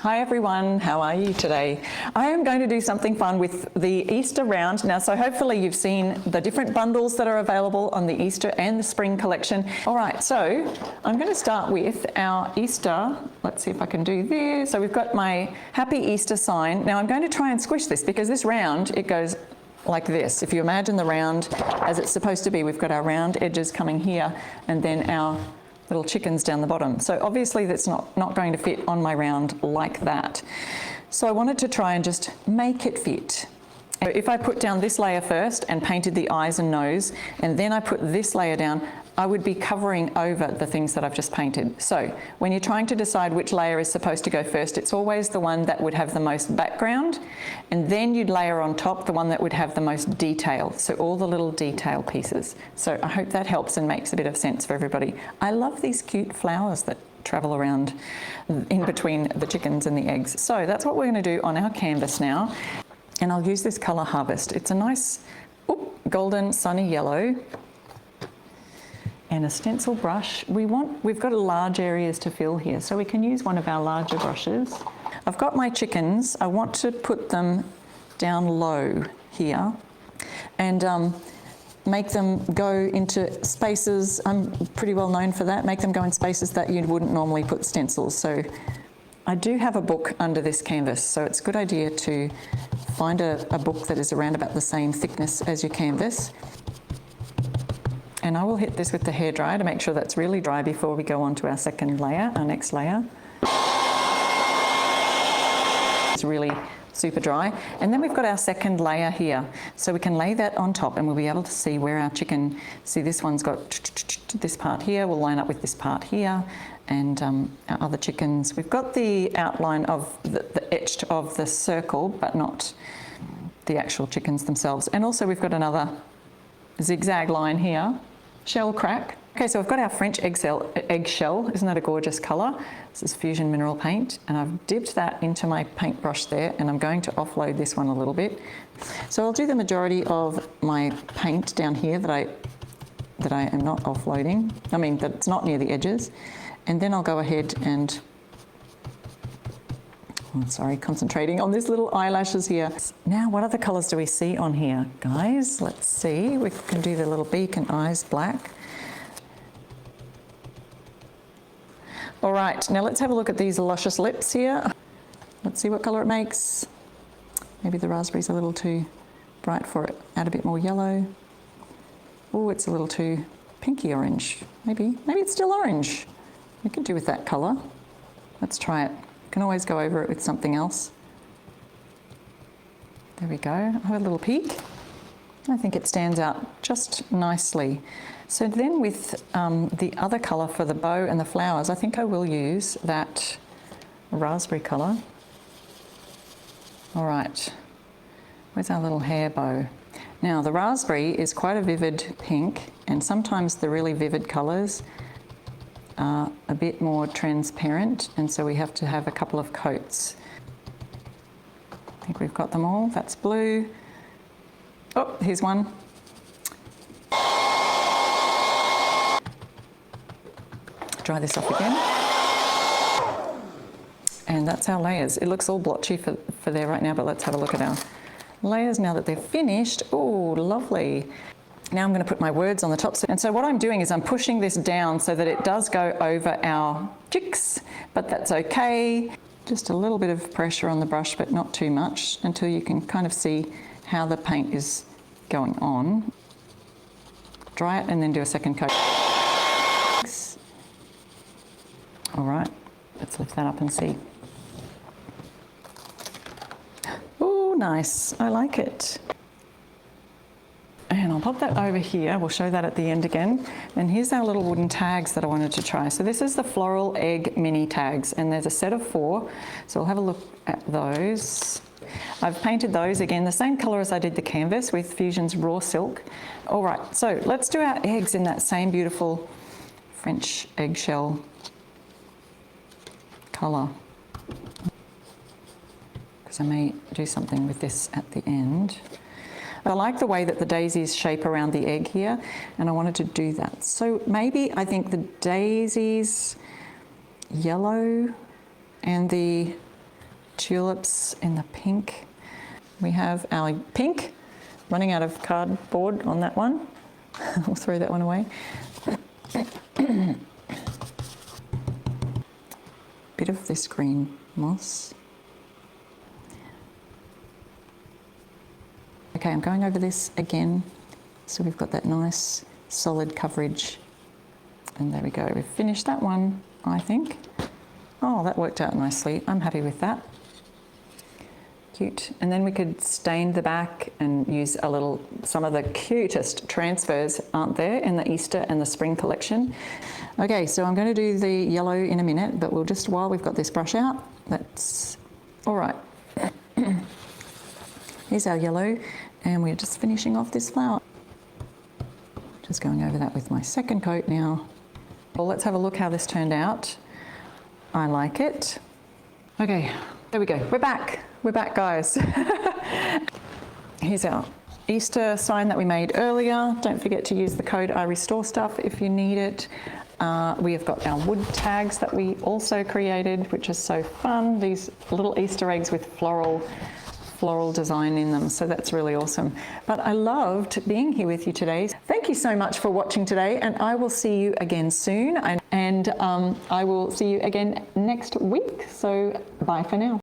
Hi everyone, how are you today? I am going to do something fun with the Easter round. Now, so hopefully you've seen the different bundles that are available on the Easter and the spring collection. All right, so I'm going to start with our Easter. Let's see if I can do this. So we've got my Happy Easter sign. Now I'm going to try and squish this because this round, it goes like this. If you imagine the round as it's supposed to be, we've got our round edges coming here and then our little chickens down the bottom. So obviously that's not going to fit on my round like that. So I wanted to try and just make it fit. If I put down this layer first and painted the eyes and nose, and then I put this layer down, I would be covering over the things that I've just painted. So when you're trying to decide which layer is supposed to go first, it's always the one that would have the most background, and then you'd layer on top the one that would have the most detail. So all the little detail pieces. So I hope that helps and makes a bit of sense for everybody. I love these cute flowers that travel around in between the chickens and the eggs. So that's what we're going to do on our canvas now. And I'll use this colour Harvest. It's a nice golden sunny yellow. And a stencil brush. We've got large areas to fill here, so we can use one of our larger brushes. I've got my chickens. I want to put them down low here and make them go into spaces. I'm pretty well known for that. Make them go in spaces that you wouldn't normally put stencils. So I do have a book under this canvas, so it's a good idea to find a book that is around about the same thickness as your canvas. And I will hit this with the hairdryer to make sure that's really dry before we go on to our second layer, our next layer. It's really super dry. And then we've got our second layer here. So we can lay that on top and we'll be able to see where our chicken, see this one's got this part here, will line up with this part here. And our other chickens, we've got the outline of the etched of the circle, but not the actual chickens themselves. And also we've got another zigzag line here. Shell crack. Okay, so I've got our French eggshell. Isn't that a gorgeous colour? This is Fusion Mineral Paint, and I've dipped that into my paintbrush there, and I'm going to offload this one a little bit. So I'll do the majority of my paint down here that I am not offloading. I mean, that's not near the edges. And then I'll go ahead and, concentrating on these little eyelashes here. Now, what other colours do we see on here, guys? Let's see. We can do the little beak and eyes black. All right, now let's have a look at these luscious lips here. Let's see what colour it makes. Maybe the raspberry's a little too bright for it. Add a bit more yellow. Oh, it's a little too pinky orange. Maybe it's still orange. We could do with that colour. Let's try it. Can always go over it with something else. There we go. I'll have a little peek. I think it stands out just nicely. So then with the other colour for the bow and the flowers, I think I will use that raspberry colour. All right, where's our little hair bow? Now the raspberry is quite a vivid pink, and sometimes the really vivid colours are a bit more transparent, and so we have to have a couple of coats. I think we've got them all. That's blue. Oh, here's one. Dry this off again. And that's our layers. It looks all blotchy for there right now, but let's have a look at our layers now that they're finished. Oh, lovely. Now I'm going to put my words on the top. And so what I'm doing is I'm pushing this down so that it does go over our chicks, but that's okay. Just a little bit of pressure on the brush, but not too much, until you can kind of see how the paint is going on. Dry it and then do a second coat. All right, let's lift that up and see. Oh, nice. I like it. And I'll pop that over here. We'll show that at the end again. And here's our little wooden tags that I wanted to try. So this is the floral egg mini tags, and there's a set of 4. So we'll have a look at those. I've painted those again the same colour as I did the canvas with Fusion's Raw Silk. All right, so let's do our eggs in that same beautiful French eggshell colour. Because I may do something with this at the end. I like the way that the daisies shape around the egg here, and I wanted to do that. So maybe I think the daisies yellow and the tulips in the pink. We have our pink, running out of cardboard on that one. We'll throw that one away. Bit of this green moss. Okay, I'm going over this again, so we've got that nice solid coverage. And there we go, we've finished that one, I think. Oh, that worked out nicely. I'm happy with that. Cute. And then we could stain the back and use some of the cutest transfers, aren't there, in the Easter and the spring collection. Okay, so I'm going to do the yellow in a minute, but we'll just, while we've got this brush out, that's all right. Here's our yellow, and we're just finishing off this flower. Just going over that with my second coat now. Well, let's have a look how this turned out. I like it. Okay, there we go. We're back. We're back, guys. Here's our Easter sign that we made earlier. Don't forget to use the code iRestoreStuff if you need it. We have got our wood tags that we also created, which is so fun. These little Easter eggs with floral design in them, so that's really awesome. But I loved being here with you today. Thank you so much for watching today, and I will see you again soon, and I will see you again next week. So bye for now.